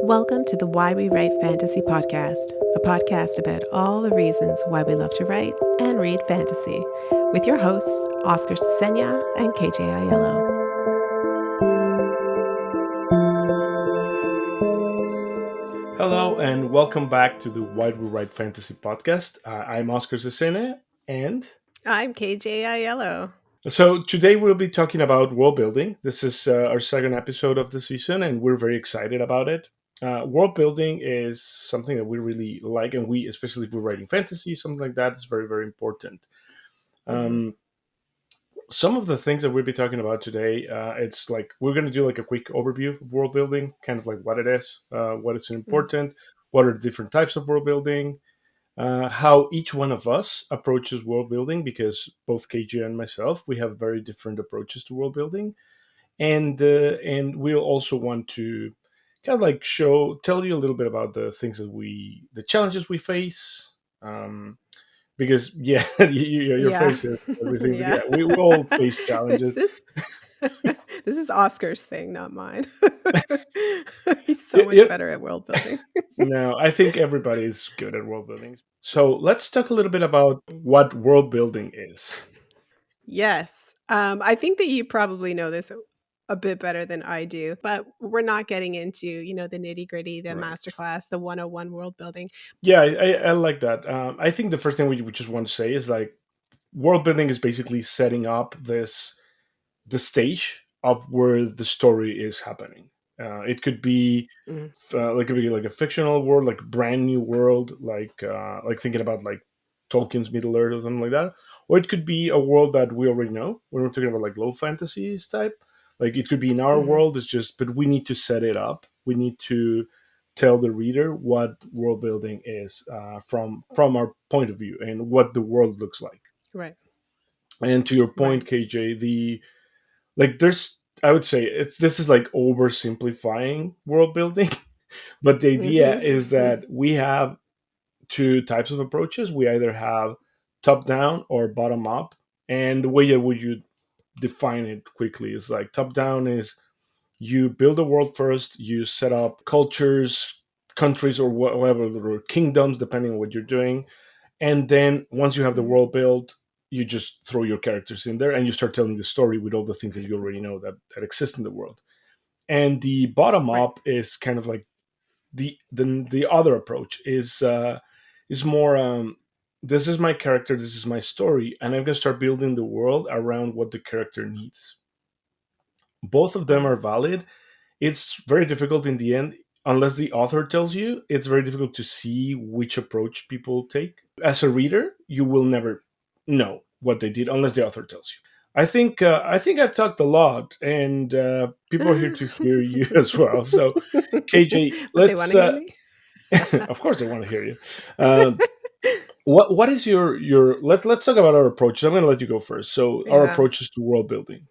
Welcome to the Why We Write Fantasy podcast, a podcast about all the reasons why we love to write and read fantasy, with your hosts, Oscar Cecena and KJ Aiello. Hello and welcome back to the Why We Write Fantasy podcast. I'm Oscar Cecena, and I'm KJ Aiello. so today we'll be talking about world building. This is our second episode of the season, and we're very excited about it. World building is something that we really like, and we, especially if we're writing Yes. fantasy, something like that, is very, very important. Mm-hmm. Um, some of the things that we'll be talking about today, it's like we're going to do like a quick overview of world building, kind of like what it is, what is important, what are the different types of world building, how each one of us approaches world building, because both KJ and myself, we have very different approaches to world building, and we'll also want to kind of like tell you a little bit about the challenges we face. Because yeah, your Yeah. face is everything, but Yeah. yeah, we all face challenges. This is this is Oscar's thing, not mine. He's so Y- much y- better at world building. no, I think everybody's good at world building. So let's talk a little bit about what world building is. Yes. I think that you probably know this a bit better than I do, but we're not getting into, the nitty gritty, the Right. masterclass, the 101 world building. Yeah, I like that. I think the first thing we just want to say is like world building is basically setting up the stage of where the story is happening. It could be Mm. like it could be like a fictional world, like a brand new world, like thinking about like Tolkien's Middle Earth or something like that, or it could be a world that we already know. When we're talking about like low fantasies type, like it could be in our Mhm. world. It's just, but we need to set it up. We need to tell the reader what world building is from our point of view and what the world looks like. Right. And to your Right. point, KJ, the like there's I would say it's this is like oversimplifying world building, but the idea is Mhm. that we have two types of approaches. We either have top down or bottom up, and the way that would you define it quickly is like top down is you build a world first, you set up cultures, countries, or whatever, or kingdoms, depending on what you're doing, and then once you have the Mhm. world built, you just throw your characters in there and you start telling the story with all the things that you already know that exist in the world. And the bottom Right. up is kind of like the other approach is more this is my character, this is my story, and I'm going to start building the world around what the character needs. Both of them Right. are valid. It's very difficult in the end, unless the author tells you. It's very difficult to see which approach people take. As a reader, you will never know what they did unless the author tells you. I think I've talked a lot, and people are here to hear you as well. So, KJ, But they want let's to hear me? of course they want to hear you. Uh, what is your let's talk about our approaches. I'm going to let you go first. So, our Yeah. approaches to world building.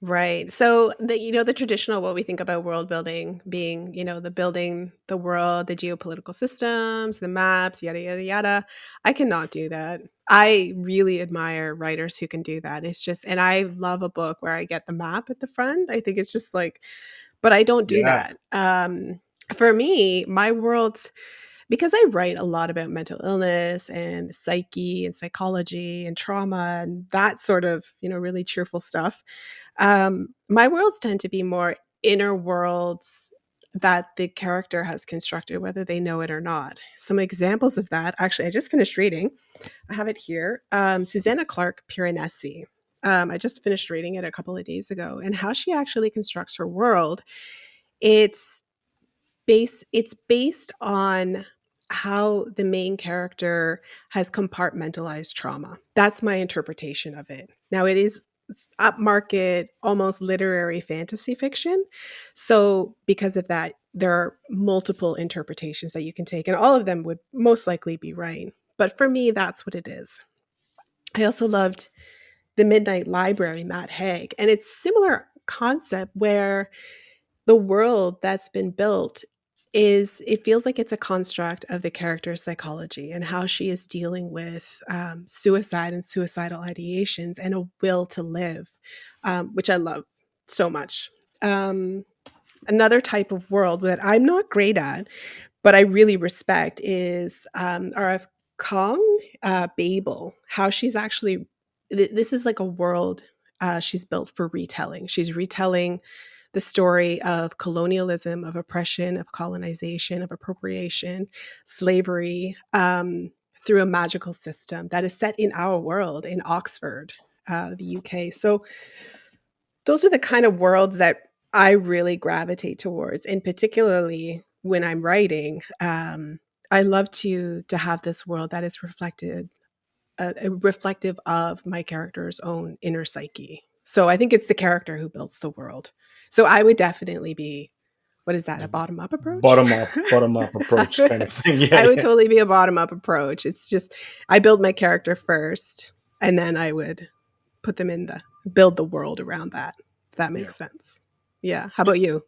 Right. So the traditional what we think about world building being, the building the world, the geopolitical systems, the maps, yada yada yada. I cannot do that. I really admire writers who can do that. It's just and I love a book where I get the map at the front. I think it's just like but I don't do Yeah, that. For me, my worlds because I write a lot about mental illness and psyche and psychology and trauma and that sort of, really cheerful stuff. My worlds tend to be more inner worlds that the character has constructed, whether they know it or not. Some examples of that, actually, I just finished reading. I have it here. Susanna Clarke Piranesi. I just finished reading it a couple of days ago, and how she actually constructs her world. It's it's based on how the main character has compartmentalized trauma. That's my interpretation of it. Now it's upmarket, almost literary fantasy fiction. So because of that, there are multiple interpretations that you can take, and all of them would most likely be right. But for me, that's what it is. I also loved The Midnight Library, Matt Haig, and it's similar concept where the world that's been built is it feels like it's a construct of the character's psychology and how she is dealing with suicide and suicidal ideations and a will to live, which I love so much. Um, another type of world that I'm not great at, but I really respect is RF Kong, Babel, how she's actually, this is like a world she's built for retelling. She's retelling the story of colonialism, of oppression, of colonization, of appropriation, slavery, through a magical system that is set in our world in Oxford, the UK. So those are the kind of worlds that I really gravitate towards, and particularly when I'm writing. I love to have this world that is reflective of my character's own inner psyche. So I think it's the character who builds the world. So I would definitely be, what is that, a bottom up approach? Bottom up approach kind of thing. Yeah, I would yeah, totally be a bottom up approach. It's just I build my character first, and then I would put them in the build the world around that. If that yeah. makes sense. Yeah. How about you?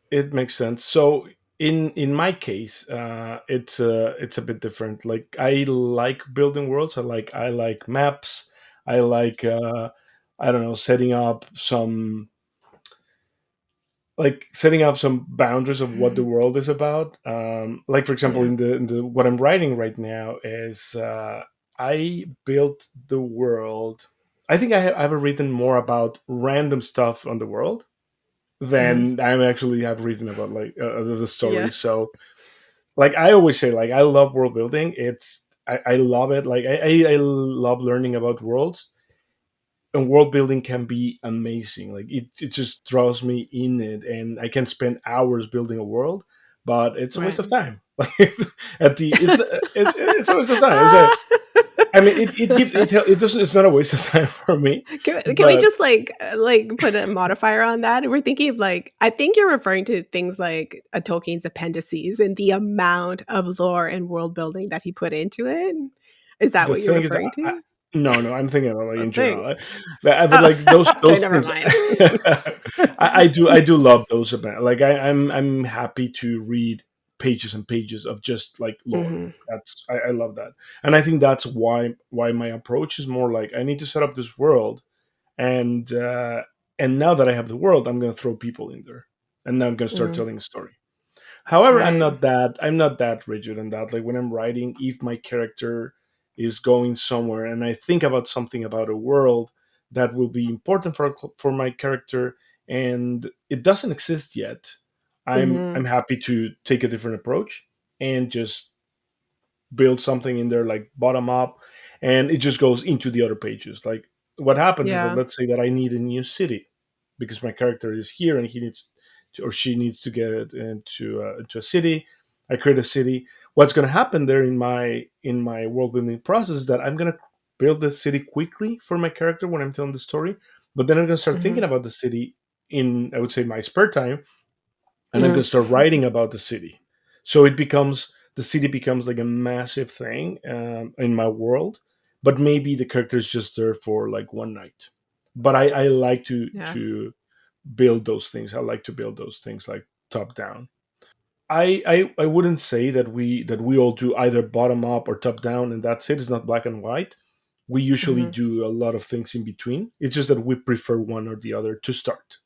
It makes sense. So in my case, it's a bit different. Like I like building worlds. I like maps. I like I don't know, setting up some boundaries of what the world is about. Like for example, Yeah. in the what I'm writing right now is I built the world. I think I have written more about random stuff on the world Hmm. than I actually have written about like the story. Yeah. So like I always say, like I love world building. I love it. Like I love learning about worlds, and world building can be amazing. Like it just draws me in it, and I can spend hours building a world, but it's a waste Right. of time. Like at the it's a waste of time. I mean, it doesn't. It's not a waste of time for me, Can we but just like put a modifier on that? We're thinking of like I think you're referring to things like a Tolkien's appendices and the amount of lore and world building that he put into it. Is that the what you're thing is, referring to? no, I'm thinking about like A in thing. general. But Oh, like those okay, those never things, mind. I do love those about. Like I'm happy to read pages and pages of just like lore. Hmm. I love that, and I think that's why my approach is more like I need to set up this world, and uh, and now that I have the world, I'm going to throw people in there, and now I'm going to start Hmm. telling a story. However, I'm Right. not that I'm not that rigid in that. Like when I'm writing, if my character is going somewhere and I think about something about a world that will be important for my character and it doesn't exist yet, I'm Hmm. happy to take a different approach and just build something in there like bottom up, and it just goes into the other pages. Like what happens is that Yeah. let's say that I need a new city because my character is here and he needs to, or she needs to get into a city. I create a city. What's going to happen there in my world building process is that I'm going to build this city quickly for my character when I'm telling the story, but then I'm going to start Hmm. thinking about the city in, I would say, my spare time, and I'm Hmm. going to start writing about the city. So the city becomes like a massive thing in my world, but maybe the character is just there for like one night. But I like to Yeah. to build those things. I like to build those things like top down. I wouldn't say that we all do either bottom up or top down, and that's it. It's not black and white. We usually Hmm. do a lot of things in between. It's just that we prefer one or the other to start.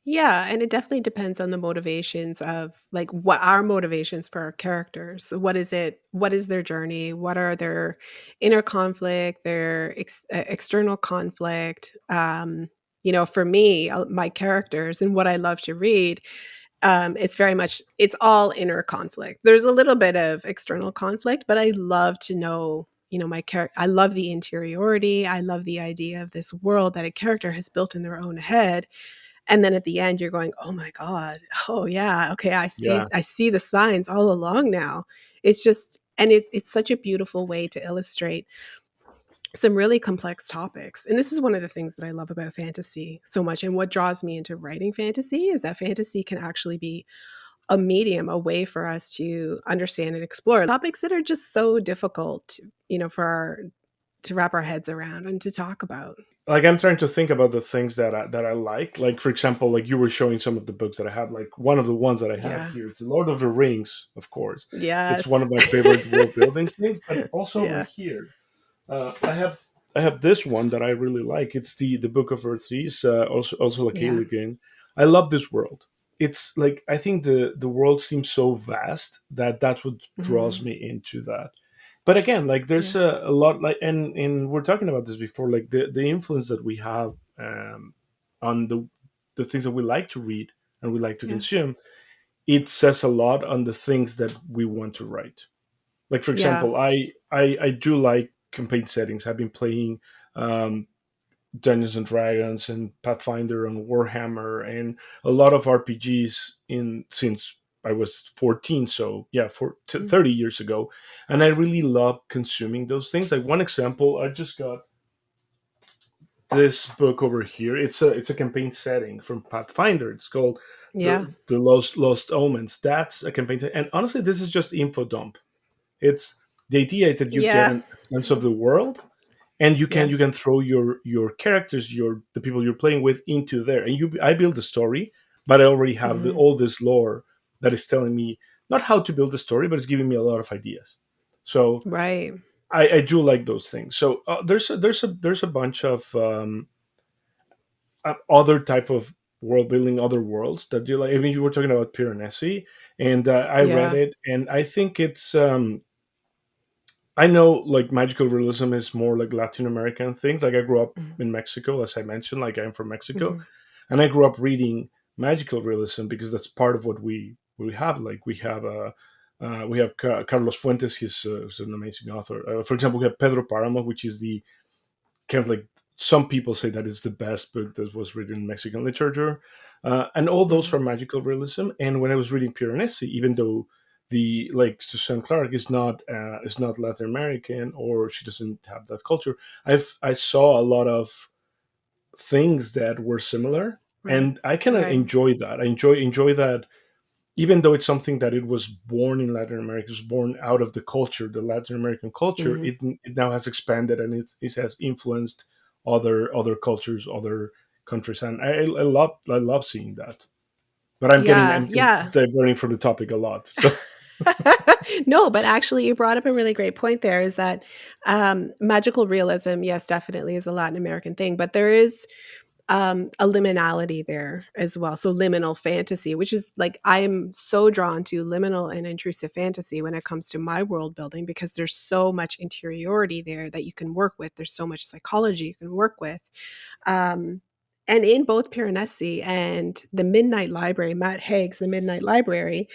Yeah, and it definitely depends on the motivations of like what our motivations for our characters. What is it? What is their journey? What are their inner conflict, their external conflict? For me, my characters and what I love to read, it's very much it's all inner conflict. There's a little bit of external conflict, but I love to know. My character. I love the interiority. I love the idea of this world that a character has built in their own head, and then at the end you're going, "Oh my god. Oh yeah. Okay, Yeah, I see the signs all along now." It's just and it's such a beautiful way to illustrate some really complex topics. And this is one of the things that I love about fantasy so much, and what draws me into writing fantasy is that fantasy can actually be a medium, a way for us to understand and explore topics that are just so difficult, for to wrap our heads around and to talk about. like I'm trying to think about the things that I like. Like for example, like you were showing some of the books that I have. Like one of the ones that I have Yeah. here, it's Lord of the Rings, of course. It's one of Yes. my favorite world building things. But also over Yeah. here, I have this one that I really like. It's the Book of Earthsea. Also like Yeah. Haig again. I love this world. it's like I think the world seems so vast that that's what draws Mhm. me into that. But again, like there's Yeah. a lot, like, and we're talking about this before, like the influence that we have on the things that we like to read and we like to Yeah. consume. It says a lot on the things that we want to write. Like for Yeah. example, I do like campaign settings. I've been playing um, Dungeons and Dragons and Pathfinder and Warhammer and a lot of RPGs in since I was 14. So yeah, 30 years ago, and I really love consuming those things. Like one example, I just got this book over here. It's a campaign setting from Pathfinder. It's called Yeah. the Lost Omens. That's a campaign, and honestly, this is just info dump. It's the idea is that you get Yeah. a sense of the world, and Yeah. you can throw your characters, your the people you're playing with into there, and you I build the story, but I already have Mhm. all this lore that is telling me not how to build the story, but it's giving me a lot of ideas. So Right. I do like those things. So there's a bunch of other type of world building, other worlds that you like. I mean, you were talking about Piranesi, and I read Yeah. it, and I think it's. I know like magical realism is more like Latin American things. Like I grew up Mhm. in Mexico, as I mentioned. Like I'm from Mexico, Mhm. and I grew up reading magical realism because that's part of what we have. Like we have Carlos Fuentes. He's an amazing author. For example, we have Pedro Paramo, which is the kind of like some people say that is the best book that was written in Mexican literature, and all those Mhm. are magical realism. And when I was reading Piranesi, even though the like Susanna Clarke is not Latin American or she doesn't have that culture, I saw a lot of things that were similar, Right. and I kind of Right. enjoy that. I enjoy that even though it's something that it was born in Latin America, it was born out of the culture, the Latin American culture, Mhm. it now has expanded and it has influenced other cultures, other countries, and I love seeing that. But Yeah. I'm Yeah. diverting from the topic a lot. So No, but actually you brought up a really great point there is that magical realism, yes, definitely is a Latin American thing, but there is a liminality there as well. So liminal fantasy, which is like I am so drawn to liminal and intrusive fantasy when it comes to my world building because there's so much interiority there that you can work with. There's so much psychology you can work with. Um, and in both Piranesi and the Midnight Library, Matt Haig's The Midnight Library,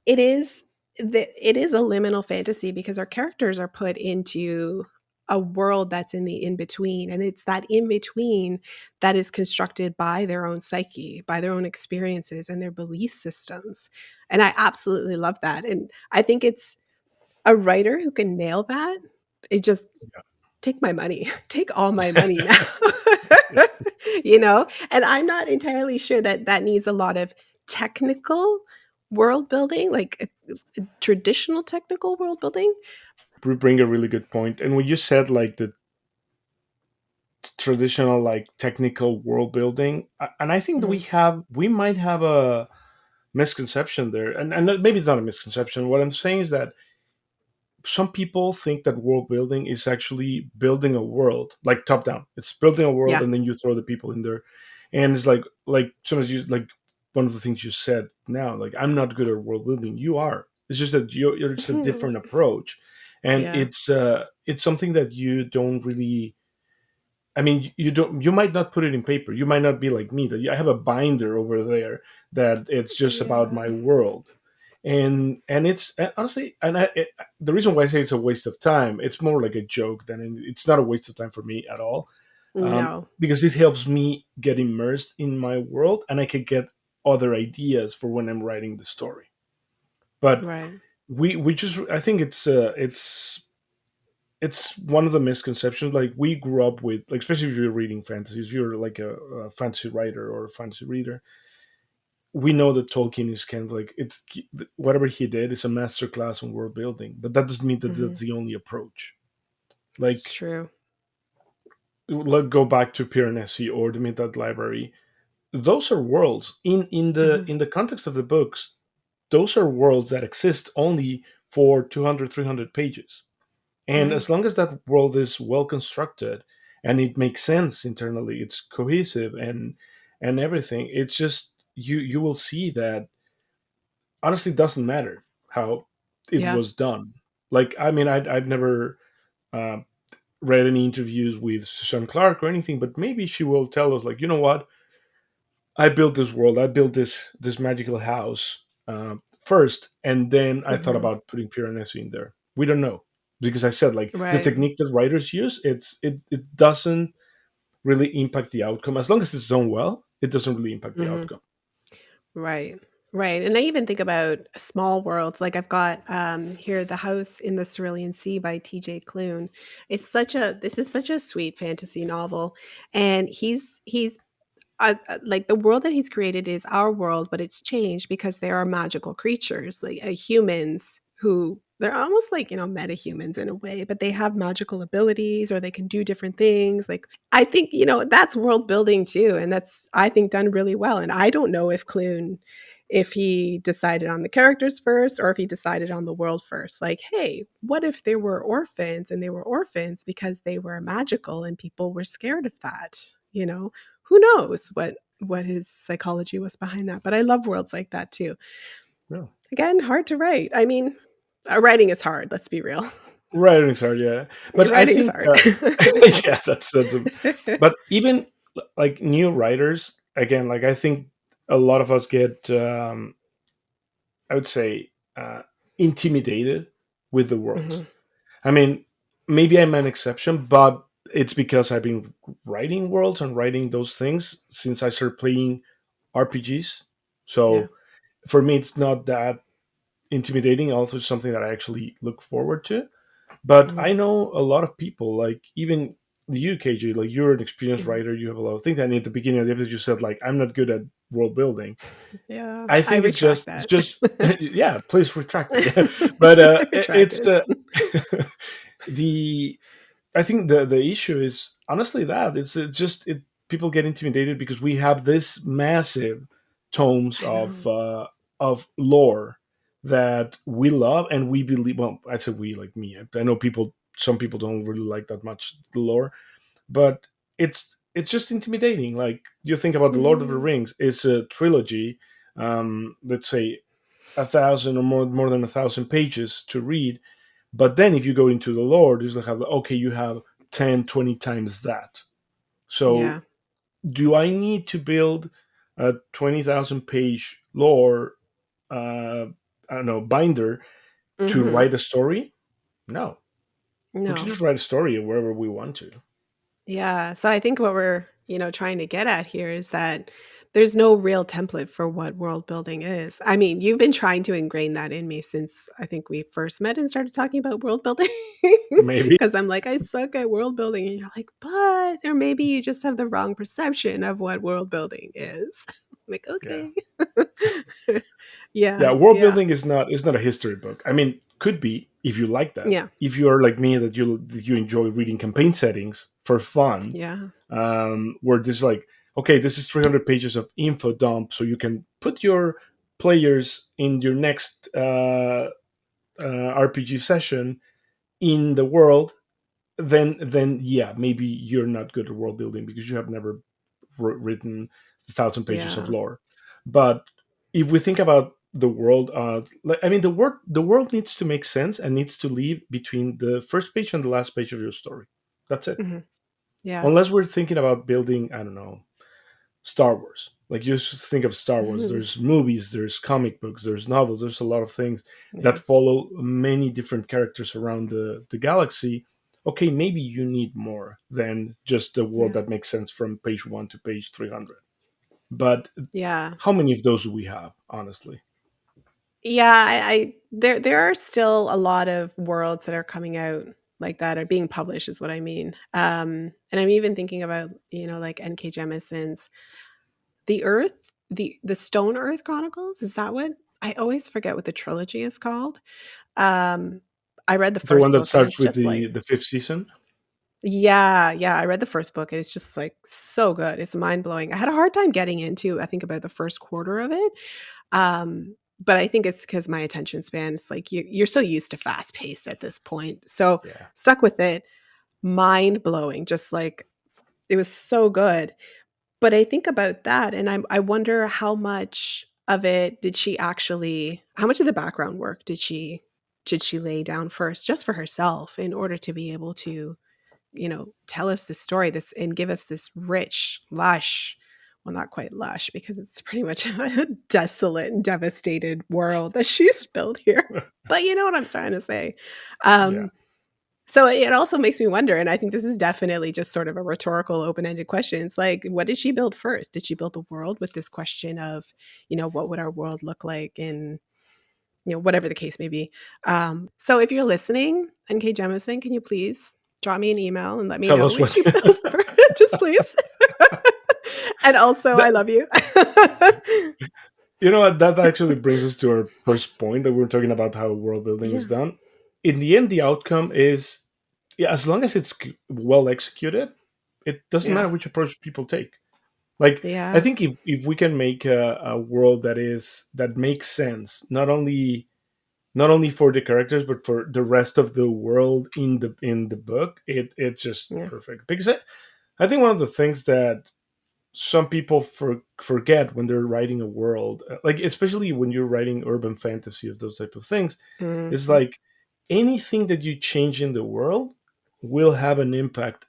it is it is a liminal fantasy because our characters are put into a world that's in the in between, and it's that in between that is constructed by their own psyche, by their own experiences and their belief systems. And I absolutely love that. And I think it's a writer who can nail that. It just take my money, take all my money now. You know? And I'm not entirely sure that that needs a lot of technical world building, like traditional technical world building. we bring a really good point. And when you said like the traditional like technical world building, and I think that Mhm. we might have a misconception there, and maybe it's not a misconception. What I'm saying is that some people think that world building is actually building a world like top down. It's building a world Yeah. and then you throw the people in there, and it's like soon as you like one of the things you said now, like I'm not good at world building. You are. It's just that you're just a different approach, and Yeah. it's something that you don't really. I mean, you don't. You might not put it in paper. You might not be like me. That I have a binder over there that it's just about my Yeah. world, and it's and honestly, the reason why I say it's a waste of time, it's more like a joke it's not a waste of time for me at all, No. because it helps me get immersed in my world, and I can get other ideas for when I'm writing the story. But Right. we just I think it's one of the misconceptions. Like we grew up with, like, especially if you're reading fantasy, if you're like a fantasy writer or a fantasy reader, we know that Tolkien is kind of like it's whatever he did is a master class in world building, but that doesn't mean that Mhm. that's the only approach. It's Like, true. let go back to Piranesi or the Midnight Library. Those are worlds Mhm. in the context of the books. Those are worlds that exist only for 200, 300 pages. And Right. as long as that world is well constructed and it makes sense internally, it's cohesive and everything. It's just you will see that honestly it doesn't matter how it Yeah. was done. Like, I mean, I'd never uh, read any interviews with Susanna Clarke or anything, but maybe she will tell us, like, you know what, I built this world, I built this magical house first, and then I thought Hmm. about putting Piranesi in there. We don't know, because I said, like, the Right. technique that writers use, it doesn't really impact the outcome as long as it's done well. It doesn't really impact the Hmm. outcome. Right. Right. And I even think about small worlds. Like I've got here The House in the Cerulean Sea by TJ Klune. This is such a sweet fantasy novel. And he's like the world that he's created is our world, but it's changed because there are magical creatures, like humans who they're almost like, metahumans in a way, but they have magical abilities or they can do different things. Like, I think, that's world building too. And that's, I think, done really well. And I don't know if Clune, if he decided on the characters first or if he decided on the world first. Like, hey, what if there were orphans and they were orphans because they were magical and people were scared of that? Who knows what his psychology was behind that. But I love worlds like that too. Yeah. Again, hard to write. I mean, writing is hard, let's be real. Writing's hard, yeah. But I Writing is think, hard. yeah, that's a, but even like new writers, again, like I think a lot of us get, I would say, intimidated with the worlds. Mhm. I mean, maybe I'm an exception, but it's because I've been writing worlds and writing those things since I started playing RPGs. Yeah. So for me, it's not that intimidating. Also, something that I actually look forward to. But Mhm. I know a lot of people, like even you, KJ, like you're an experienced Mhm. writer, you have a lot of things. And at the beginning of the episode, you said, like, I'm not good at world building. Yeah, I I think retract it's that. just, yeah, please retract it. But Retract it's it. the I think the issue is honestly that it's just people get intimidated because we have this massive tomes I know. of lore that we love and we believe. Well, I said we, like me. I know people. Some people don't really like that much the lore, but it's just intimidating. Like, you think about the Lord of the Mhm. Rings, it's a trilogy. Let's say 1,000 or more than 1,000 pages to read, but then if you go into the lore, you have, okay, you have 10, 20 times that. So Yeah. do I need to build a 20,000 page lore, I don't know, binder to Mhm. write a story? No. We can No. just write a story wherever we want to. Yeah. So I think what we're, trying to get at here is that there's no real template for what world building is. I mean, you've been trying to ingrain that in me since I think we first met and started talking about world building. Maybe. Because I'm like, I suck at world building. And you're like, but, or maybe you just have the wrong perception of what world building is. Like, Yeah. okay. Yeah. Yeah, world Yeah. building is not a history book. I mean, could be if you like that. Yeah. If you are like me, that you enjoy reading campaign settings for fun, Yeah. where there's like, okay, this is 300 pages of info dump, so you can put your players in your next RPG session in the world. Then yeah, maybe you're not good at world building because you have never written 1,000 pages of Yeah. lore. But if we think about the world, I mean, the world needs to make sense and needs to live between the first page and the last page of your story. That's it. Hmm. Yeah. Unless we're thinking about building, I don't know, Star Wars. Like, you just think of Star Wars. Hmm. There's movies, there's comic books, there's novels. There's a lot of things that Yeah. follow many different characters around the galaxy. Okay, maybe you need more than just a world Yeah. that makes sense from page 1 to page 300. But Yeah. how many of those do we have, honestly? Yeah, there are still a lot of worlds that are coming out like that are being published is what I mean. And I'm even thinking about, like N.K. Jemisin's the Stone Earth Chronicles. Is that what? I always forget what the trilogy is called. Um, I read the The one first that book and starts it's with just the like, the fifth season. yeah, yeah, I read the first book and it's just like so good. It's mind blowing. I had a hard time getting into, I think, about the first quarter of it. But I think it's because my attention span is like you're so used to fast paced at this point. So Yeah. stuck with it, mind blowing. Just like it was so good. But I think about that, and I wonder how much of it did she actually how much of the background work did she lay down first just for herself in order to be able to, tell us this story this and give us this rich, lush, well, not quite lush because it's pretty much a desolate and devastated world that she's built here. But you know what I'm trying to say. Yeah. Um, so it also makes me wonder, and I think this is definitely just sort of a rhetorical, open-ended question. It's like, what did she build first? Did she build the world with this question of, what would our world look like in, whatever the case may be? So if you're listening, NK Jemison, can you please drop me an email and let me Tell know us what what. you built first? Just please. And also, I that, love you. you know what? That actually brings us to our first point that we were talking about how world building is Yeah. done. In the end, the outcome is, yeah, as long as it's well executed, it doesn't Yeah. matter which approach people take. Like, I Yeah. think if we can make a world that makes sense, not only for the characters but for the rest of the world in the book, it's just Yeah. perfect. Because I think one of the things that some people forget when they're writing a world, like especially when you're writing urban fantasy of those type of things, is Mhm. like anything that you change in the world will have an impact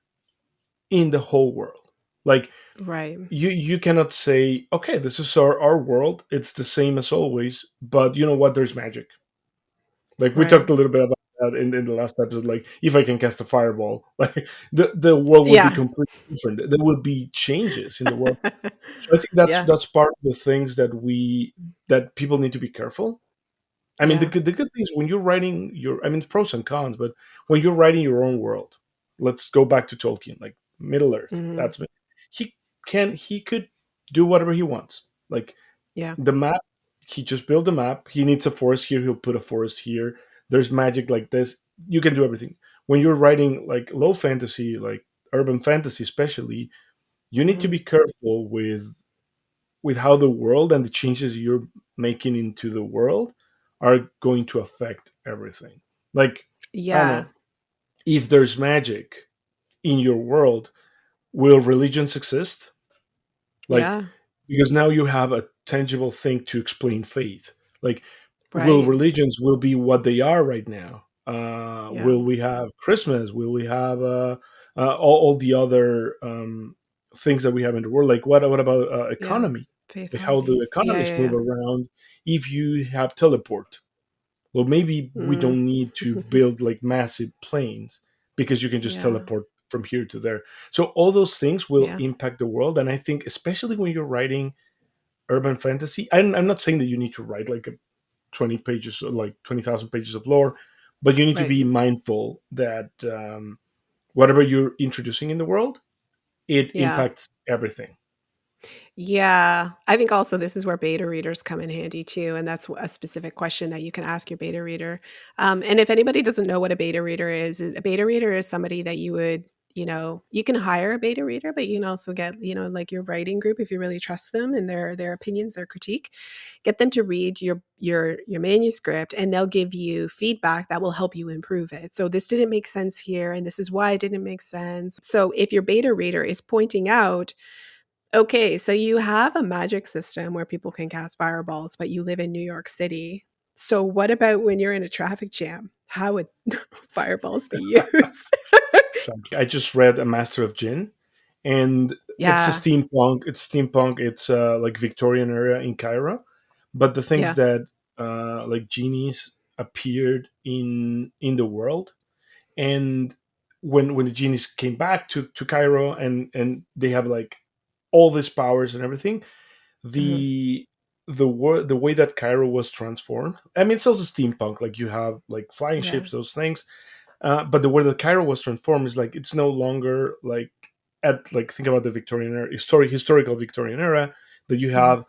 in the whole world. Like, Right. you cannot say, okay, this is our world, it's the same as always, but you know what, there's magic. Like, we Right. talked a little bit about that in the last episode. Like, if I can cast a fireball, like the world will be Yeah. completely different. There will be changes in the world. So I think that's Yeah. that's part of the things that people need to be careful. I mean, the Yeah. good thing is when you're writing I mean, it's pros and cons, but when you're writing your own world, let's go back to Tolkien, like Middle Earth. Mhm. That's he could do whatever he wants. Like, Yeah. the map, he just built a map. He needs a forest here, he'll put a forest here. There's magic like this. You can do everything. When you're writing like low fantasy, like urban fantasy especially, you need to Mhm. be careful with how the world and the changes you're making into the world are going to affect everything. Like, I don't Yeah. know, if there's magic in your world, will religions exist? Like, Yeah. because now you have a tangible thing to explain faith. Like, will Right. religions will be what they are right now? Yeah. Will we have Christmas? Will we have all the other things that we have in the world? Like, what about Yeah. economy? Faith Like, how the holidays. Yeah, economies yeah, move yeah. around if you have teleport? Well, maybe we Mm. don't need to build like massive planes because you can just Yeah. teleport from here to there. So all those things will Yeah. impact the world, and I think especially when you're writing urban fantasy, I'm not saying that you need to write like a 20 pages, like 20,000 pages of lore, but you need to Right. be mindful that whatever you're introducing in the world, it Yeah. impacts everything. Yeah. I think also this is where beta readers come in handy too, and that's a specific question that you can ask your beta reader. And if anybody doesn't know what a beta reader is, a beta reader is somebody that you would, you can hire a beta reader, but you can also get, like your writing group if you really trust them and their opinions, their critique, get them to read your manuscript and they'll give you feedback that will help you improve it. So this didn't make sense here and this is why it didn't make sense. So if your beta reader is pointing out, okay, so you have a magic system where people can cast fireballs, but you live in New York City. So what about when you're in a traffic jam? How would fireballs be used? Exactly. I just read A Master of Djinn, and it's a Yeah, steampunk. It's steampunk. It's like Victorian era in Cairo, but the things yeah, that like genies appeared in the world, and when the genies came back to Cairo, and they have like all these powers and everything, mhm, the the way that Cairo was transformed. I mean, it's also steampunk. Like, you have like flying yeah, ships, those things, but the way that Cairo was transformed is like it's no longer like at like think about the Victorian era, historical Victorian era, that you mhm, have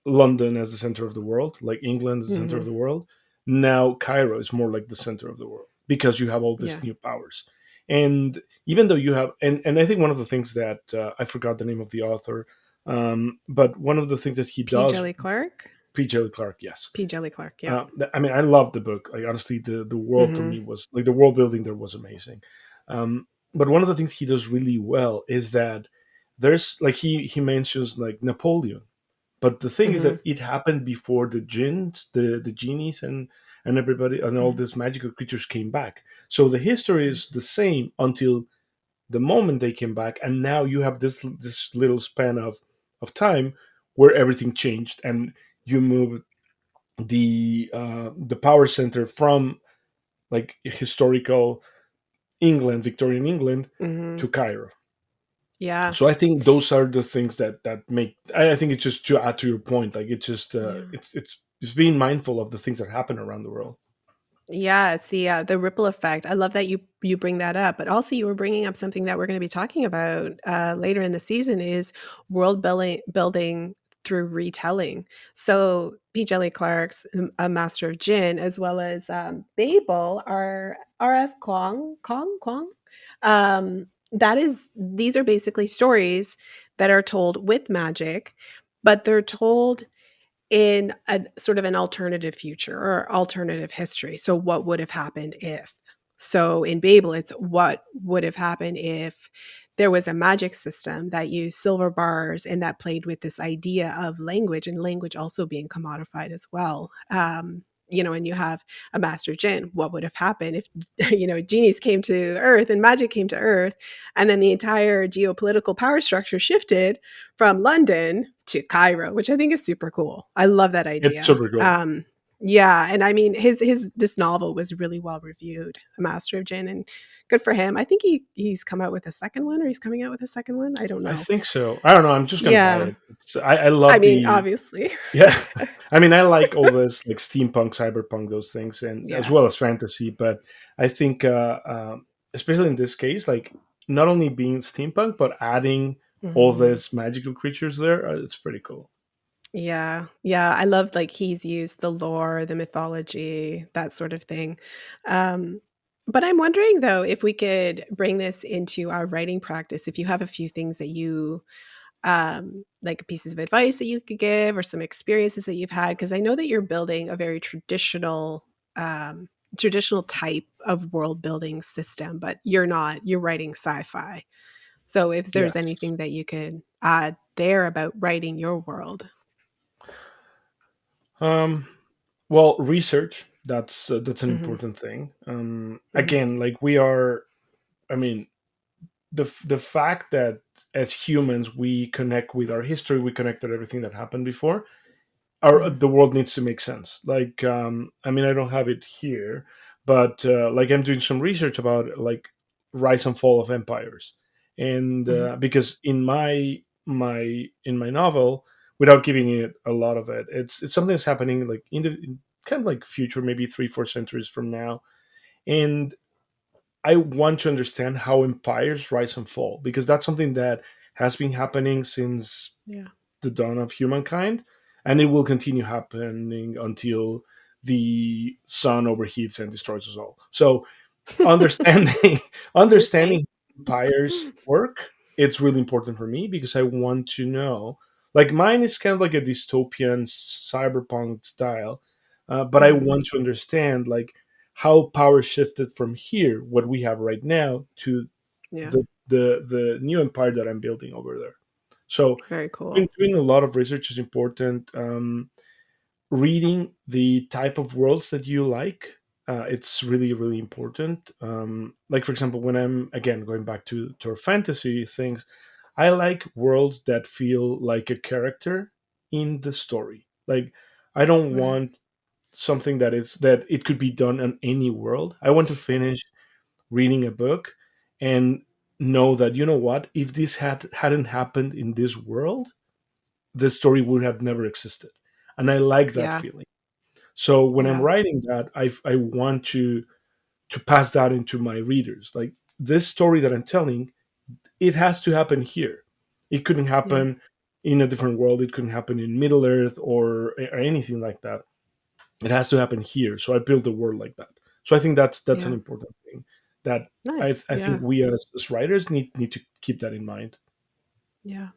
London as the center of the world, like England as the center of mhm, the world. Now Cairo is more like the center of the world because you have all these yeah. new powers. And even though you have, and I think one of the things that I forgot the name of the author, but one of the things that he P. does, Jelly Clark? P. Clarke, yes. P. Jelly Clark, yep. I mean, I love the book. Like, honestly, the world for Mhm, me was like the world building there was amazing. But one of the things he does really well is that there's like he mentions like Napoleon, but the thing is Mhm. that it happened before the jinns, the genies, and everybody and all Mhm. these magical creatures came back. So the history is the same until the moment they came back, and now you have this little span of time where everything changed, and you move the power center from like historical England, Victorian England, Mhm. to Cairo. Yeah. So I think those are the things that make. I think it's just to add to your point. Like it's just Yeah. it's being mindful of the things that happen around the world. Yeah, it's the ripple effect. I love that you bring that up, but also you were bringing up something that we're gonna be talking about, later in the season is building through retelling. So, P. Djeli Clarke's A Master of Djinn, as well as, Babel are R.F. Kuang? That is these are basically stories that are told with magic, but they're told in a sort of an alternative future or alternative history. So what would have happened if? So in Babel, it's what would have happened if there was a magic system that used silver bars and that played with this idea of language and language also being commodified as well. And you have a master Jinn. What would have happened if, genies came to Earth and magic came to Earth, and then the entire geopolitical power structure shifted from London to Cairo, which I think is super cool. I love that It's idea. super cool. Yeah, and I mean his this novel was really well reviewed, A Master of Gin, and good for him. I think he's come out with a second one, or he's coming out with a second one. I don't I know. think so. I don't know. I'm just gonna buy Yeah, it. I I love mean the obviously. yeah. I mean, I like all this like steampunk, cyberpunk, those things, and as Yeah. well as fantasy. But I think, especially in this case, like not only being steampunk, but adding all Mhm. these magical creatures there, it's pretty cool. Yeah, yeah, I love, like, he's used the lore, the mythology, that sort of thing. Um, but I'm wondering, though, if we could bring this into our writing practice, if you have a few things that like pieces of advice that you could give or some experiences that you've had, because I know that you're building a very traditional type of world building system, but you're not, you're writing sci-fi. So if there's Yes. anything that you could add there about writing your world. Um, well, research, that's an Mhm. important thing. Mhm. Again, like we are. I mean, the fact that as humans we connect with our history, we connect with everything that happened before. Our Mhm. the world needs to make sense. Like, I mean, I don't have it here, but like I'm doing some research about like rise and fall of empires, and Mhm. because in my novel, without giving it a lot of it, it's something that's happening like in kind of like future, maybe 3 4 centuries from now, and I want to understand how empires rise and fall because that's something that has been happening since Yeah. the dawn of humankind, and it will continue happening until the sun overheats and destroys us all. So understanding understanding empires work, it's really important for me because I want to know. Like mine is kind of like a dystopian cyberpunk style, but I Mhm. want to understand like how power shifted from here, what we have right now, to Yeah. the new empire that I'm building over there. So Very cool. doing a lot of research is important. Reading the type of worlds that you like, it's really really important. Like for example, when I'm again going back to our fantasy things, I like worlds that feel like a character in the story. Like I don't Right. want something that it could be done on any world. I want to finish reading a book and know that, you know what, if this hadn't happened in this world, this story would have never existed, and I like that Yeah. feeling. So when I'm Yeah. writing that, I want to pass that into my readers. Like this story that I'm telling, it has to happen here. It couldn't Yeah. happen in a different world. It couldn't happen in Middle Earth or anything like that. It has to happen here. So I build the world like that. So I think that's an Yeah. important thing that Nice. I think Yeah. we as writers need to keep that in mind. Yeah.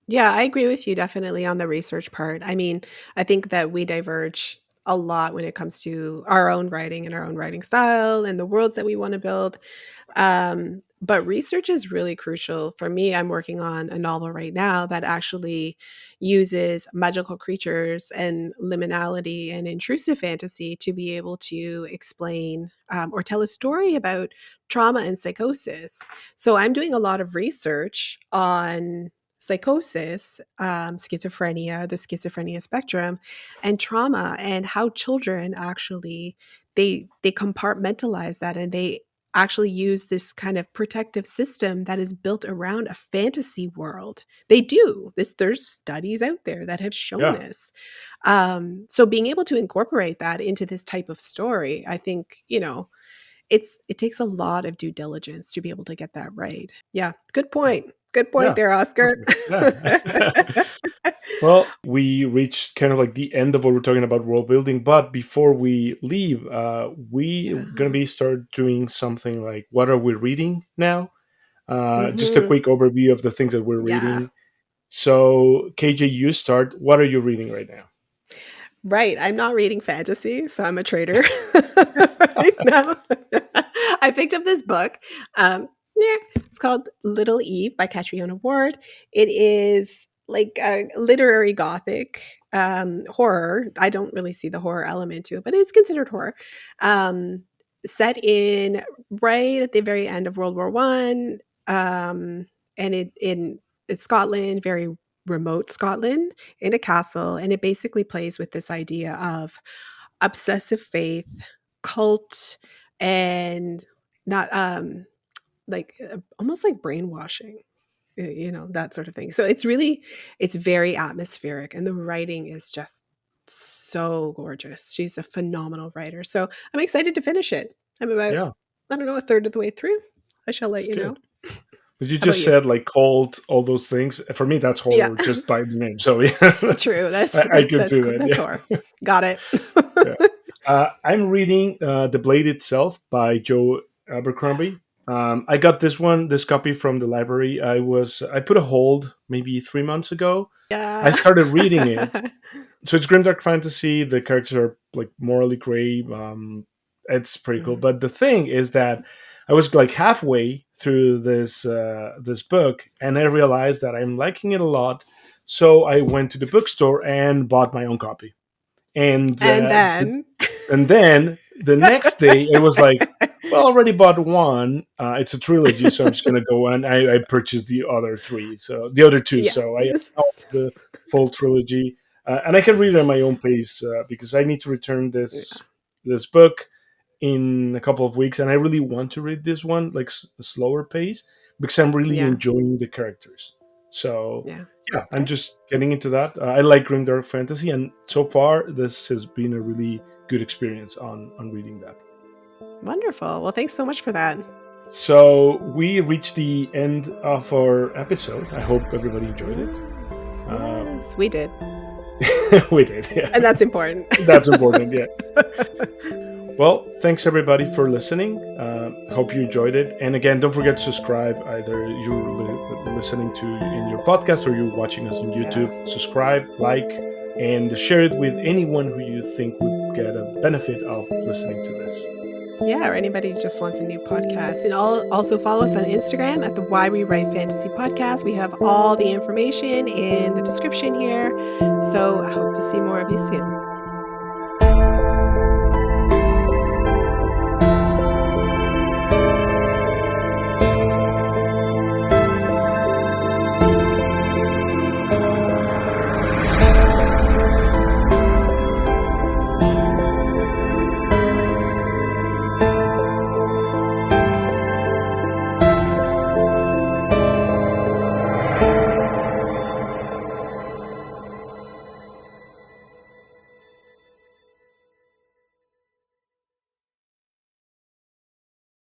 Yeah, I agree with you definitely on the research part. I mean, I think that we diverge. a lot when it comes to our own writing and our own writing style and the worlds that we want to build. But research is really crucial. For me, I'm working on a novel right now that actually uses magical creatures and liminality and intrusive fantasy to be able to explain or tell a story about trauma and psychosis. So I'm doing a lot of research on psychosis, schizophrenia, the schizophrenia spectrum, and trauma, and how children actually they compartmentalize that, and they actually use this kind of protective system that is built around a fantasy world. They do this. There's studies out there that have shown Yeah. this. So being able to incorporate that into this type of story, I think, it takes a lot of due diligence to be able to get that right. Yeah, good point. Good point Yeah. there, Oscar. Perfect. Yeah. Well, we reached kind of like the end of what we're talking about world building. But before we leave, we gonna Uh-huh. be start doing something like what are we reading now? Just a Mhm. quick overview of the things that we're Yeah. reading. So, KJ, you start. What are you reading right now? Right, I'm not reading fantasy, so I'm a traitor right now. I picked up this book. It's called Little Eve by Catriona Ward. It is like a literary gothic horror. I don't really see the horror element to it, but it's considered horror. Um, Set in right at the very end of World War One, and it in it's Scotland, very remote Scotland, in a castle, and it basically plays with this idea of obsessive faith, cult, and not like almost like brainwashing, that sort of thing. So it's very atmospheric, and the writing is just so gorgeous. She's a phenomenal writer. So I'm excited to finish it. I'm about, Yeah, I don't know, a third of the way through. I shall let it's you know. good. But you How about just you? said like cold, all those things. For me, that's Yeah. horror just by the name. So yeah, True. That's I that's could that's see good. that. That's Yeah. horror. Got it. Yeah. I'm reading The Blade Itself by Joe Abercrombie. I got this copy from the library. I put a hold maybe 3 months ago. I Yeah. started reading it. So it's grimdark fantasy. The characters are like morally gray. It's pretty cool. Mhm. But the thing is that I was like halfway through this book, and I realized that I'm liking it a lot. So I went to the bookstore and bought my own copy. And And then and then the next day it was like, well, I already bought one. It's a trilogy, so I'm just gonna go and I purchased the other three, so the other two. So I have yes. the full trilogy, and I can read it at my own pace because I need to return Yeah. this book in a couple of weeks, and I really want to read this one like a slower pace because I'm really Yeah. enjoying the characters. So Yeah. yeah, I'm Okay. just getting into that. I like grimdark fantasy, and so far this has been a really good experience on reading that. Wonderful. Well, thanks so much for that. So we reached the end of our episode. I hope everybody enjoyed it. Yes. Uh, Yes. We did. we did, And yeah. that's important. That's important, yeah. Well, thanks everybody for listening. Hope you enjoyed it. And again, don't forget to subscribe. Either you're listening to in your podcast or you're watching us on Yeah. YouTube. Subscribe, like, and share it with anyone who you think would get a benefit of listening to this. Yeah, or anybody who just wants a new podcast. And also follow us on Instagram at the Why We Write Fantasy Podcast. We have all the information in the description here. So I hope to see more of you soon.